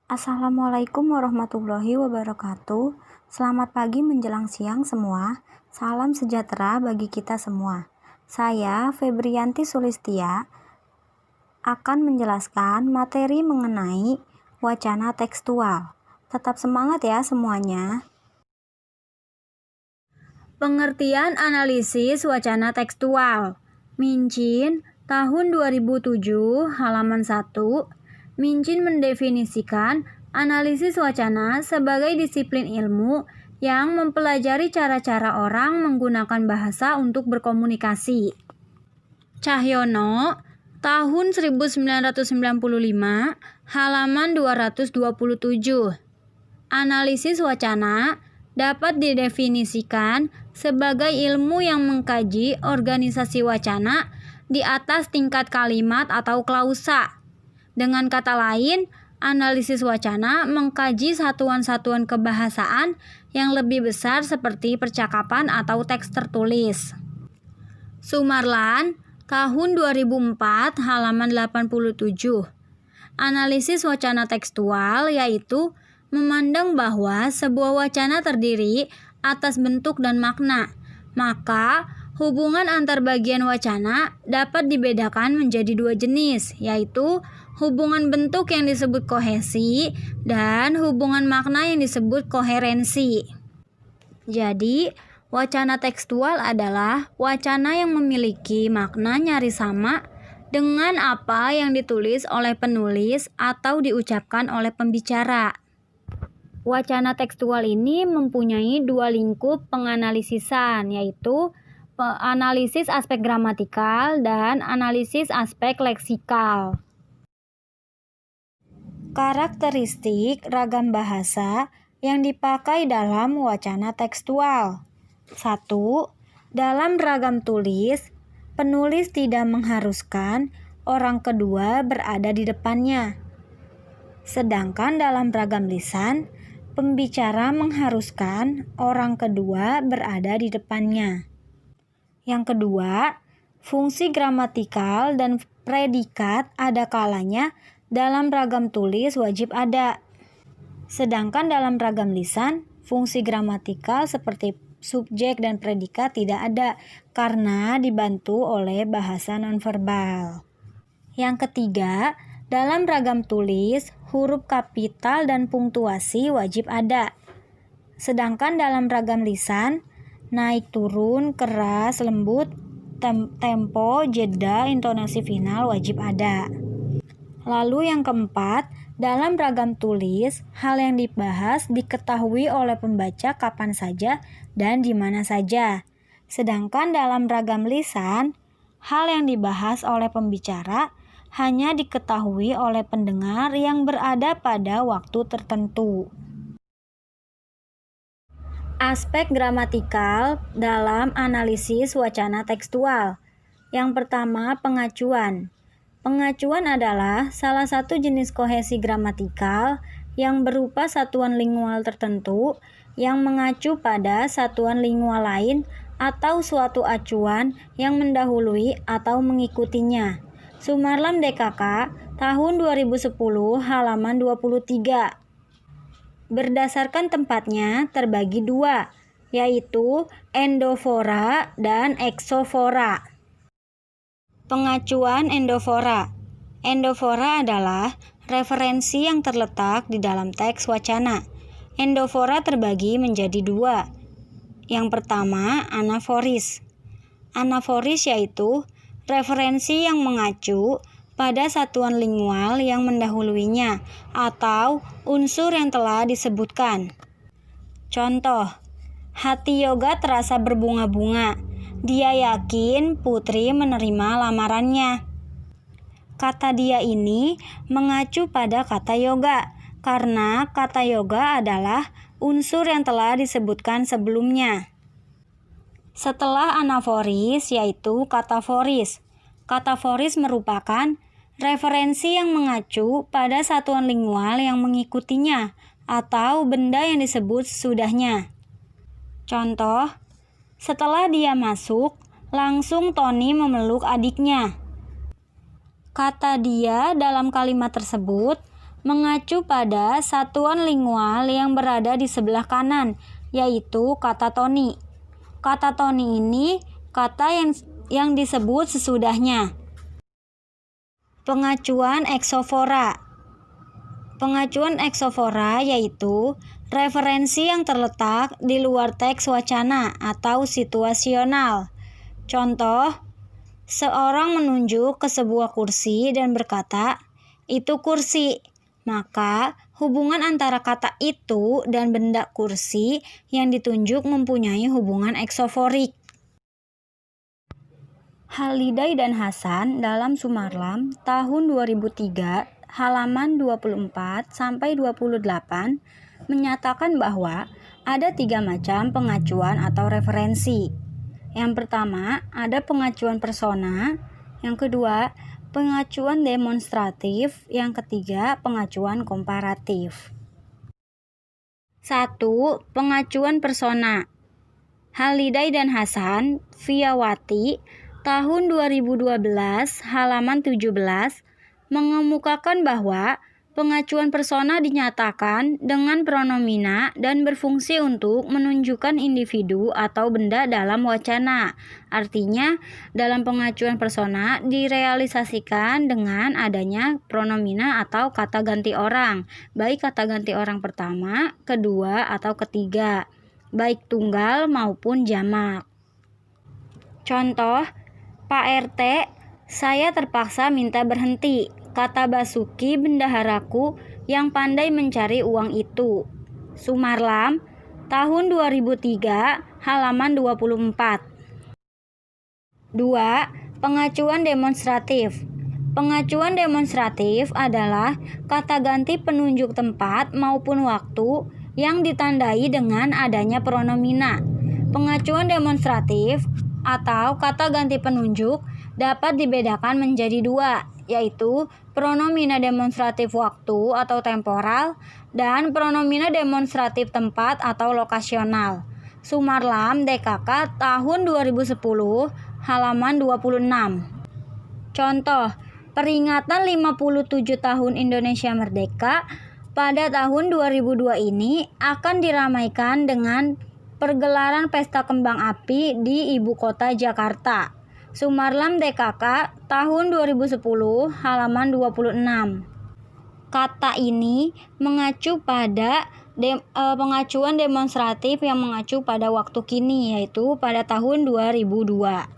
Assalamualaikum warahmatullahi wabarakatuh. Selamat pagi menjelang siang semua. Salam sejahtera bagi kita semua. Saya Febrianti Sulistia akan menjelaskan materi mengenai wacana tekstual. Tetap semangat ya semuanya. Pengertian analisis wacana tekstual. Mincin, tahun 2007, halaman 1. Mincin mendefinisikan analisis wacana sebagai disiplin ilmu yang mempelajari cara-cara orang menggunakan bahasa untuk berkomunikasi. Cahyono, tahun 1995, halaman 227. Analisis wacana dapat didefinisikan sebagai ilmu yang mengkaji organisasi wacana di atas tingkat kalimat atau klausa. Dengan kata lain, analisis wacana mengkaji satuan-satuan kebahasaan yang lebih besar seperti percakapan atau teks tertulis. Sumarlan, tahun 2004, halaman 87. Analisis wacana tekstual yaitu memandang bahwa sebuah wacana terdiri atas bentuk dan makna, maka hubungan antar bagian wacana dapat dibedakan menjadi dua jenis, yaitu hubungan bentuk yang disebut kohesi dan hubungan makna yang disebut koherensi. Jadi, wacana tekstual adalah wacana yang memiliki makna nyaris sama dengan apa yang ditulis oleh penulis atau diucapkan oleh pembicara. Wacana tekstual ini mempunyai dua lingkup penganalisisan, yaitu analisis aspek gramatikal dan analisis aspek leksikal. Karakteristik ragam bahasa yang dipakai dalam wacana tekstual. 1. Dalam ragam tulis, penulis tidak mengharuskan orang kedua berada di depannya. Sedangkan dalam ragam lisan, pembicara mengharuskan orang kedua berada di depannya. Yang kedua, fungsi gramatikal dan predikat ada kalanya dalam ragam tulis wajib ada. Sedangkan dalam ragam lisan, fungsi gramatikal seperti subjek dan predikat tidak ada karena dibantu oleh bahasa nonverbal. Yang ketiga, dalam ragam tulis, huruf kapital dan punktuasi wajib ada. Sedangkan dalam ragam lisan, naik turun, keras, lembut, tempo, jeda, intonasi final wajib ada. Lalu yang keempat, dalam ragam tulis, hal yang dibahas diketahui oleh pembaca kapan saja dan di mana saja. Sedangkan dalam ragam lisan, hal yang dibahas oleh pembicara hanya diketahui oleh pendengar yang berada pada waktu tertentu. Aspek gramatikal dalam analisis wacana tekstual. Yang pertama, pengacuan. Pengacuan adalah salah satu jenis kohesi gramatikal yang berupa satuan lingual tertentu yang mengacu pada satuan lingual lain atau suatu acuan yang mendahului atau mengikutinya. Sumarlan DKK, tahun 2010, halaman 23. Berdasarkan tempatnya terbagi dua, yaitu endofora dan exofora. Pengacuan endofora. Endofora adalah referensi yang terletak di dalam teks wacana. Endofora terbagi menjadi dua. Yang pertama, anaforis. Anaforis yaitu referensi yang mengacu pada satuan lingual yang mendahuluinya atau unsur yang telah disebutkan. Contoh, hati Yoga terasa berbunga-bunga. Dia yakin Putri menerima lamarannya. Kata dia ini mengacu pada kata yoga, karena kata yoga adalah unsur yang telah disebutkan sebelumnya. Setelah anaforis yaitu kataforis. Kataforis merupakan referensi yang mengacu pada satuan lingual yang mengikutinya atau benda yang disebut sesudahnya. Contoh, setelah dia masuk, langsung Tony memeluk adiknya. Kata dia dalam kalimat tersebut mengacu pada satuan lingual yang berada di sebelah kanan, yaitu kata toni. Kata toni ini kata yang disebut sesudahnya. Pengacuan eksofora. Pengacuan eksofora yaitu referensi yang terletak di luar teks wacana atau situasional. Contoh, seorang menunjuk ke sebuah kursi dan berkata, "Itu kursi." Maka, hubungan antara kata itu dan benda kursi yang ditunjuk mempunyai hubungan eksoforik. Haliday dan Hasan dalam Sumarlam tahun 2003 halaman 24-28 menyatakan bahwa ada 3 macam pengacuan atau referensi. Yang pertama, ada pengacuan persona. Yang kedua, pengacuan demonstratif. Yang ketiga, pengacuan komparatif. 1. Pengacuan persona. Haliday dan Hasan, Viawati, tahun 2012, halaman 17, mengemukakan bahwa pengacuan persona dinyatakan dengan pronomina dan berfungsi untuk menunjukkan individu atau benda dalam wacana. Artinya, dalam pengacuan persona direalisasikan dengan adanya pronomina atau kata ganti orang, baik kata ganti orang pertama, kedua, atau ketiga, baik tunggal maupun jamak. Contoh, Pak RT, saya terpaksa minta berhenti, kata Basuki bendaharaku yang pandai mencari uang itu. Sumarlam, tahun 2003, halaman 24. 2. Pengacuan demonstratif. Pengacuan demonstratif adalah kata ganti penunjuk tempat maupun waktu yang ditandai dengan adanya pronomina. Pengacuan demonstratif atau kata ganti penunjuk dapat dibedakan menjadi 2, yaitu pronomina demonstratif waktu atau temporal dan pronomina demonstratif tempat atau lokasional. Sumarlam DKK tahun 2010 halaman 26. Contoh, peringatan 57 tahun Indonesia Merdeka pada tahun 2002 ini akan diramaikan dengan pergelaran pesta kembang api di ibu kota Jakarta. Sumarlam DKK tahun 2010 halaman 26. Kata ini mengacu pada pengacuan demonstratif yang mengacu pada waktu kini, yaitu pada tahun 2002.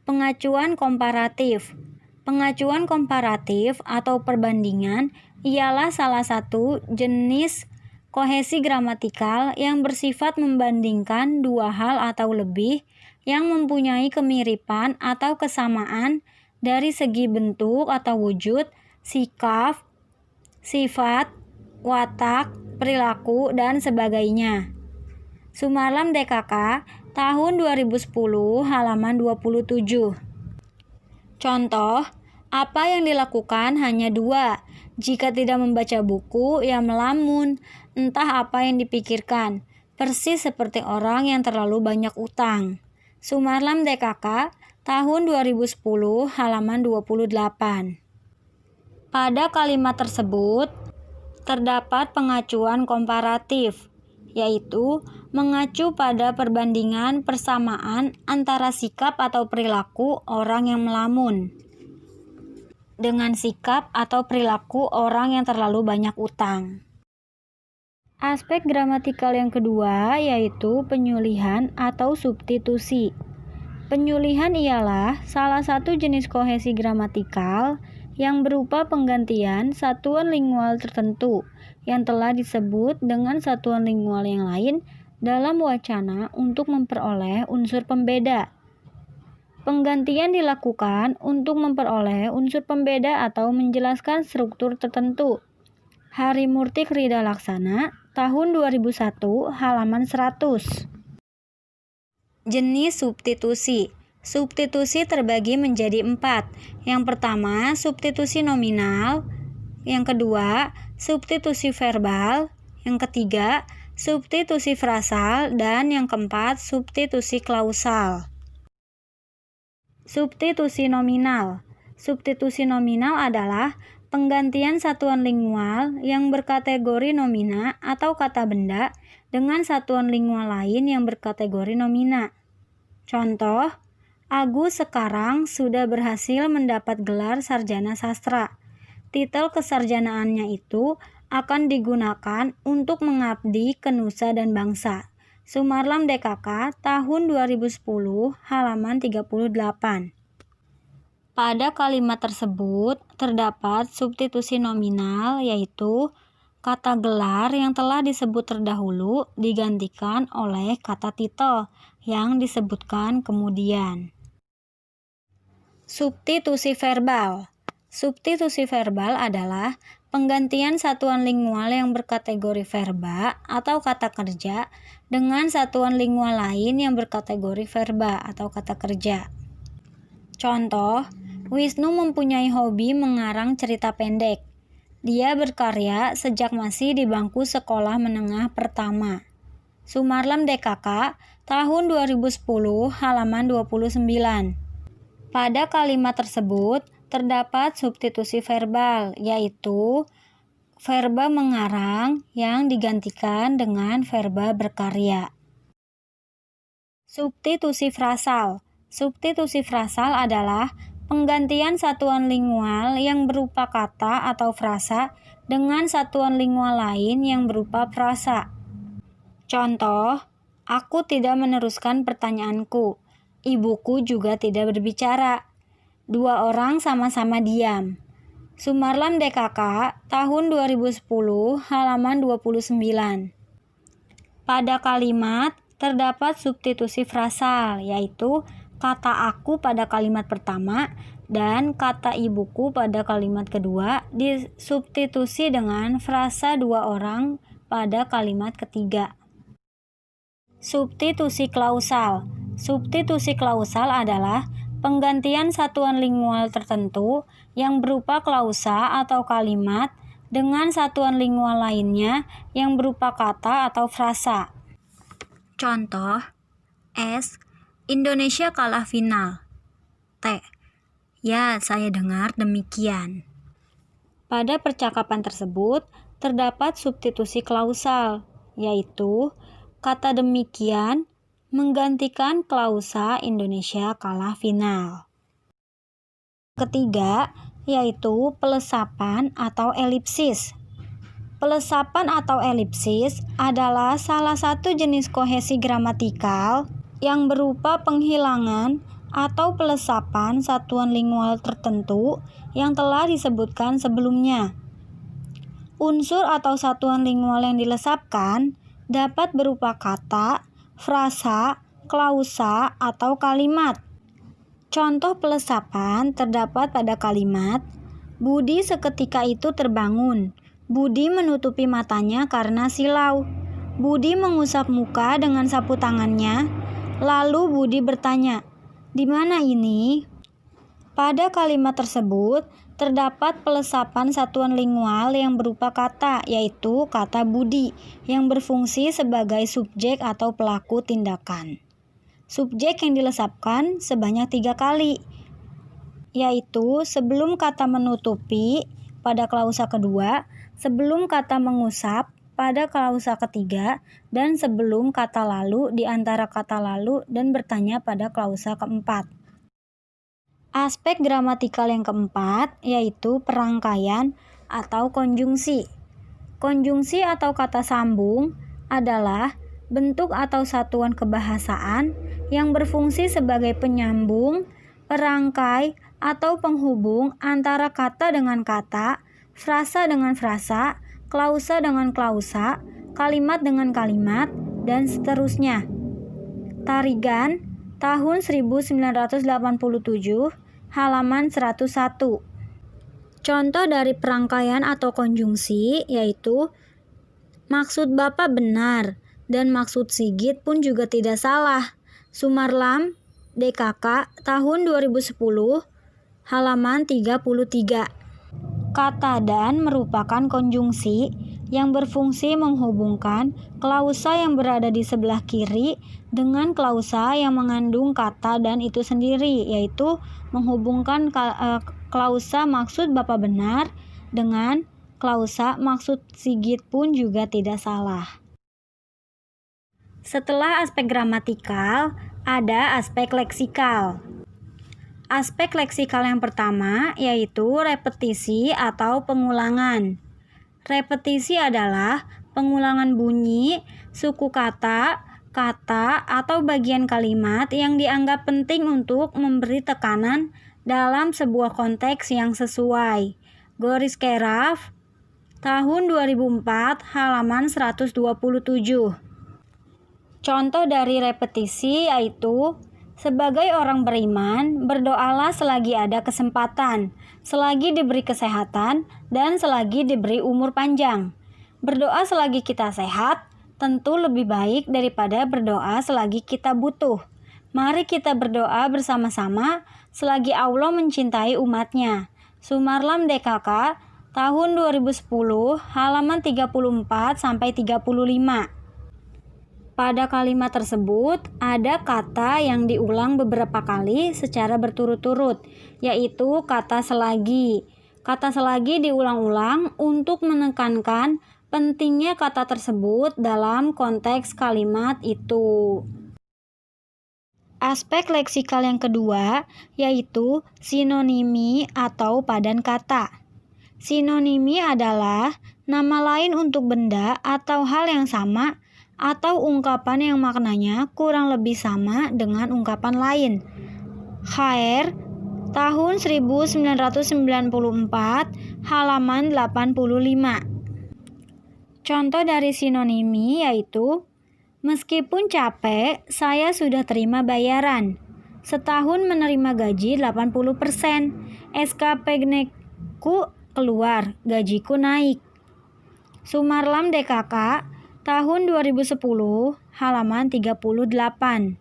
Pengacuan komparatif. Pengacuan komparatif atau perbandingan ialah salah satu jenis kohesi gramatikal yang bersifat membandingkan 2 hal atau lebih yang mempunyai kemiripan atau kesamaan dari segi bentuk atau wujud, sikap, sifat, watak, perilaku, dan sebagainya. Sumarlam DKK tahun 2010 halaman 27. Contoh, apa yang dilakukan hanya 2. Jika tidak membaca buku, ia melamun. Entah apa yang dipikirkan, persis seperti orang yang terlalu banyak utang. Sumarlam DKK tahun 2010 halaman 28. Pada kalimat tersebut terdapat pengacuan komparatif, yaitu mengacu pada perbandingan persamaan antara sikap atau perilaku orang yang melamun dengan sikap atau perilaku orang yang terlalu banyak utang. Aspek gramatikal yang kedua yaitu penyulihan atau substitusi. Penyulihan ialah salah satu jenis kohesi gramatikal yang berupa penggantian satuan lingual tertentu yang telah disebut dengan satuan lingual yang lain dalam wacana untuk memperoleh unsur pembeda. Penggantian dilakukan untuk memperoleh unsur pembeda atau menjelaskan struktur tertentu. Harimurti Krida Laksana, tahun 2001, halaman 100. Jenis substitusi. Substitusi terbagi menjadi 4. Yang pertama, substitusi nominal. Yang kedua, substitusi verbal. Yang ketiga, substitusi frasal. Dan yang keempat, substitusi klausal. Substitusi nominal. Substitusi nominal adalah penggantian satuan lingual yang berkategori nomina atau kata benda dengan satuan lingual lain yang berkategori nomina. Contoh, Agus sekarang sudah berhasil mendapat gelar sarjana sastra. Titel kesarjanaannya itu akan digunakan untuk mengabdi ke nusa dan bangsa. Sumarlam DKK tahun 2010 halaman 38. Pada kalimat tersebut terdapat substitusi nominal, yaitu kata gelar yang telah disebut terdahulu digantikan oleh kata titel yang disebutkan kemudian. Substitusi verbal. Substitusi verbal adalah penggantian satuan lingual yang berkategori verba atau kata kerja dengan satuan lingual lain yang berkategori verba atau kata kerja. Contoh, Wisnu mempunyai hobi mengarang cerita pendek. Dia berkarya sejak masih di bangku sekolah menengah pertama. Sumarlam DKK tahun 2010 halaman 29. Pada kalimat tersebut terdapat substitusi verbal, yaitu verba mengarang yang digantikan dengan verba berkarya. Substitusi frasal. Substitusi frasal adalah penggantian satuan lingual yang berupa kata atau frasa dengan satuan lingual lain yang berupa frasa. Contoh, aku tidak meneruskan pertanyaanku. Ibuku juga tidak berbicara. Dua orang sama-sama diam. Sumarlam DKK tahun 2010 halaman 29. Pada kalimat terdapat substitusi frasal, yaitu kata aku pada kalimat pertama dan kata ibuku pada kalimat kedua disubstitusi dengan frasa dua orang pada kalimat ketiga. Substitusi klausal. Substitusi klausal adalah penggantian satuan lingual tertentu yang berupa klausa atau kalimat dengan satuan lingual lainnya yang berupa kata atau frasa. Contoh, S. Indonesia kalah final. T. Ya, saya dengar demikian. Pada percakapan tersebut terdapat substitusi klausal, yaitu kata demikian menggantikan klausa Indonesia kalah final. Ketiga, yaitu pelesapan atau elipsis. Pelesapan atau elipsis adalah salah satu jenis kohesi gramatikal yang berupa penghilangan atau pelesapan satuan lingual tertentu yang telah disebutkan sebelumnya. Unsur atau satuan lingual yang dilesapkan dapat berupa kata, frasa, klausa, atau kalimat. Contoh pelesapan terdapat pada kalimat, Budi seketika itu terbangun. Budi menutupi matanya karena silau. Budi mengusap muka dengan sapu tangannya. Lalu Budi bertanya, "Di mana ini?" Pada kalimat tersebut terdapat pelesapan satuan lingual yang berupa kata, yaitu kata Budi, yang berfungsi sebagai subjek atau pelaku tindakan. Subjek yang dilesapkan sebanyak 3 kali, yaitu sebelum kata menutupi pada klausa kedua, sebelum kata mengusap pada klausa ketiga, dan sebelum kata lalu di antara kata lalu dan bertanya pada klausa keempat. Aspek gramatikal yang keempat yaitu perangkaian atau konjungsi. Konjungsi atau kata sambung adalah bentuk atau satuan kebahasaan yang berfungsi sebagai penyambung, perangkai, atau penghubung antara kata dengan kata, frasa dengan frasa, klausa dengan klausa, kalimat dengan kalimat, dan seterusnya. Tarigan, tahun 1987, halaman 101. Contoh dari perangkaian atau konjungsi yaitu maksud Bapak benar dan maksud Sigit pun juga tidak salah. Sumarlam DKK tahun 2010 halaman 33. Kata dan merupakan konjungsi yang berfungsi menghubungkan klausa yang berada di sebelah kiri dengan klausa yang mengandung kata dan itu sendiri, yaitu menghubungkan klausa maksud Bapak benar Dengan klausa maksud Sigit pun juga tidak salah. Setelah aspek gramatikal, ada aspek leksikal. Aspek leksikal yang pertama yaitu repetisi atau pengulangan. Repetisi adalah pengulangan bunyi, suku kata, atau bagian kalimat yang dianggap penting untuk memberi tekanan dalam sebuah konteks yang sesuai. Goris Keraf, tahun 2004, halaman 127. Contoh dari repetisi yaitu, sebagai orang beriman, berdoalah selagi ada kesempatan, selagi diberi kesehatan, dan selagi diberi umur panjang. Berdoa selagi kita sehat tentu lebih baik daripada berdoa selagi kita butuh. Mari kita berdoa bersama-sama selagi Allah mencintai umatnya. Sumarlam DKK, tahun 2010, halaman 34-35. Pada kalimat tersebut, ada kata yang diulang beberapa kali secara berturut-turut, yaitu kata selagi. Kata selagi diulang-ulang untuk menekankan pentingnya kata tersebut dalam konteks kalimat itu. Aspek leksikal yang kedua, yaitu sinonimi atau padan kata. Sinonimi adalah nama lain untuk benda atau hal yang sama, atau ungkapan yang maknanya kurang lebih sama dengan ungkapan lain. Khair, tahun 1994, halaman 85. Contoh dari sinonimi yaitu, meskipun capek, saya sudah terima bayaran. Setahun menerima gaji 80%. SKPNku keluar, gajiku naik. Sumarlam DKK, tahun 2010, halaman 38.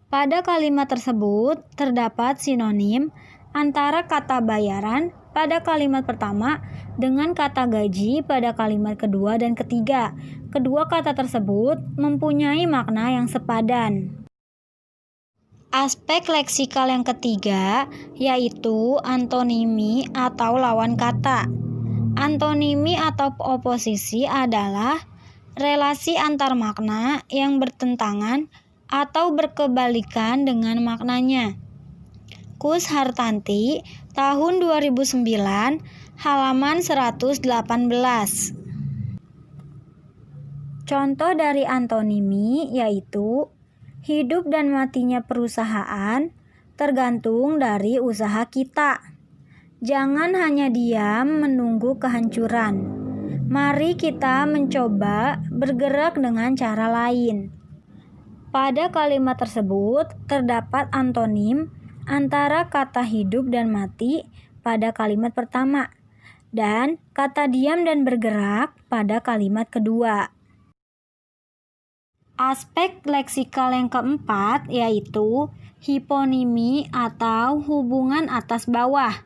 Pada kalimat tersebut terdapat sinonim antara kata bayaran pada kalimat pertama dengan kata gaji pada kalimat kedua dan ketiga. Kedua kata tersebut mempunyai makna yang sepadan. Aspek leksikal yang ketiga yaitu antonimi atau lawan kata. Antonimi atau oposisi adalah relasi antar makna yang bertentangan atau berkebalikan dengan maknanya. Kus Hartanti, tahun 2009, halaman 118. Contoh dari antonimi yaitu, hidup dan matinya perusahaan tergantung dari usaha kita. Jangan hanya diam menunggu kehancuran. Mari kita mencoba bergerak dengan cara lain. Pada kalimat tersebut terdapat antonim antara kata hidup dan mati pada kalimat pertama dan kata diam dan bergerak pada kalimat kedua. Aspek leksikal yang keempat yaitu hiponimi atau hubungan atas bawah.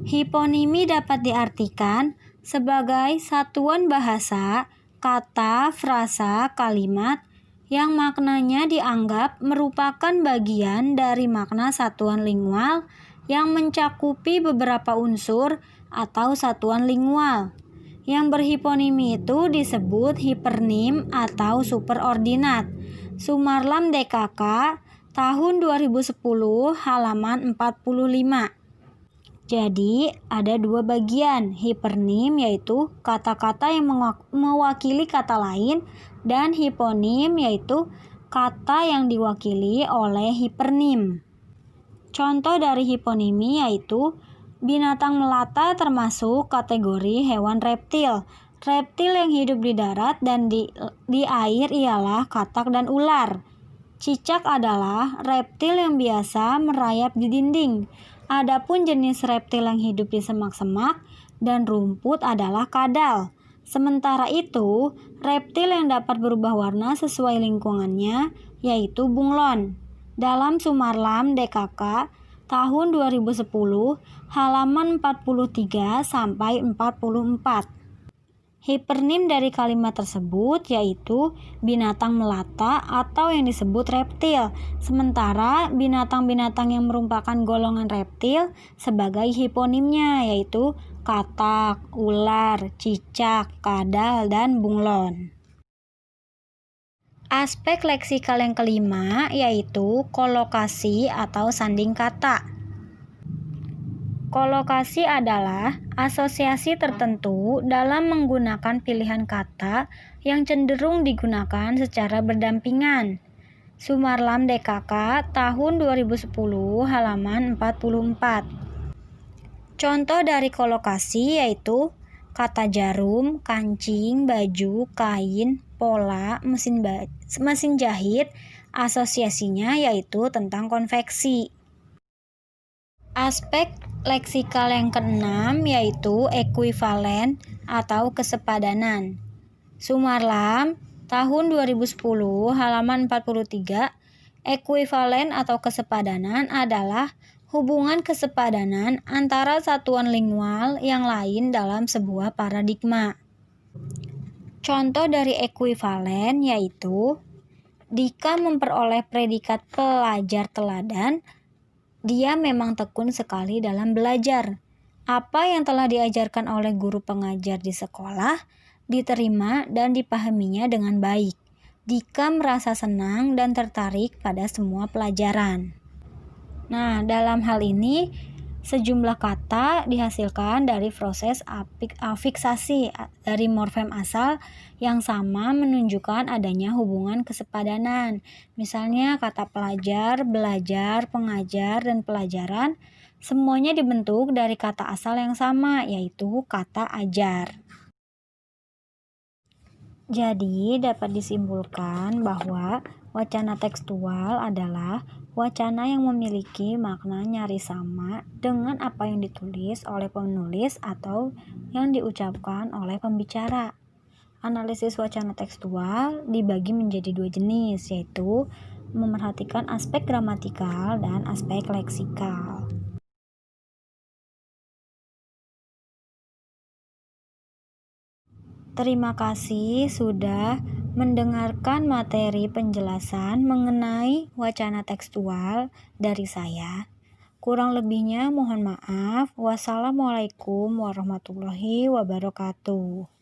Hiponimi dapat diartikan sebagai satuan bahasa, kata, frasa, kalimat yang maknanya dianggap merupakan bagian dari makna satuan lingual yang mencakupi beberapa unsur atau satuan lingual. Yang berhiponimi itu disebut hipernim atau superordinat. Sumarlam DKK, tahun 2010, halaman 45. Jadi, ada dua bagian hipernim yaitu kata-kata yang mewakili kata lain dan hiponim yaitu kata yang diwakili oleh hipernim. Contoh dari hiponimi yaitu binatang melata termasuk kategori hewan reptil. Reptil yang hidup di darat dan di air ialah katak dan ular. Cicak adalah reptil yang biasa merayap di dinding. Adapun jenis reptil yang hidup di semak-semak dan rumput adalah kadal. Sementara itu, reptil yang dapat berubah warna sesuai lingkungannya yaitu bunglon. Dalam Sumarlam DKK tahun 2010, halaman 43 sampai 44. Hipernim dari kalimat tersebut yaitu binatang melata atau yang disebut reptil, sementara binatang-binatang yang merupakan golongan reptil sebagai hiponimnya yaitu katak, ular, cicak, kadal, dan bunglon. Aspek leksikal yang kelima yaitu kolokasi atau sanding kata. Kolokasi adalah asosiasi tertentu dalam menggunakan pilihan kata yang cenderung digunakan secara berdampingan. Sumarlam DKK tahun 2010 halaman 44. Contoh dari kolokasi yaitu kata jarum, kancing, baju, kain, pola, mesin jahit. Asosiasinya yaitu tentang konveksi. Aspek leksikal yang keenam yaitu ekuivalen atau kesepadanan. Sumarlam tahun 2010 halaman 43. Ekuivalen atau kesepadanan adalah hubungan kesepadanan antara satuan lingual yang lain dalam sebuah paradigma. Contoh dari ekuivalen yaitu Dika memperoleh predikat pelajar teladan. Dia memang tekun sekali dalam belajar. Apa yang telah diajarkan oleh guru pengajar di sekolah diterima dan dipahaminya dengan baik. Dika merasa senang dan tertarik pada semua pelajaran. Nah, dalam hal ini sejumlah kata dihasilkan dari proses afiksasi dari morfem asal yang sama menunjukkan adanya hubungan kesepadanan. Misalnya kata pelajar, belajar, pengajar, dan pelajaran semuanya dibentuk dari kata asal yang sama yaitu kata ajar. Jadi dapat disimpulkan bahwa wacana tekstual adalah wacana yang memiliki makna nyaris sama dengan apa yang ditulis oleh penulis atau yang diucapkan oleh pembicara. Analisis wacana tekstual dibagi menjadi dua jenis, yaitu memerhatikan aspek gramatikal dan aspek leksikal. Terima kasih sudah mendengarkan materi penjelasan mengenai wacana tekstual dari saya. Kurang lebihnya mohon maaf. Wassalamualaikum warahmatullahi wabarakatuh.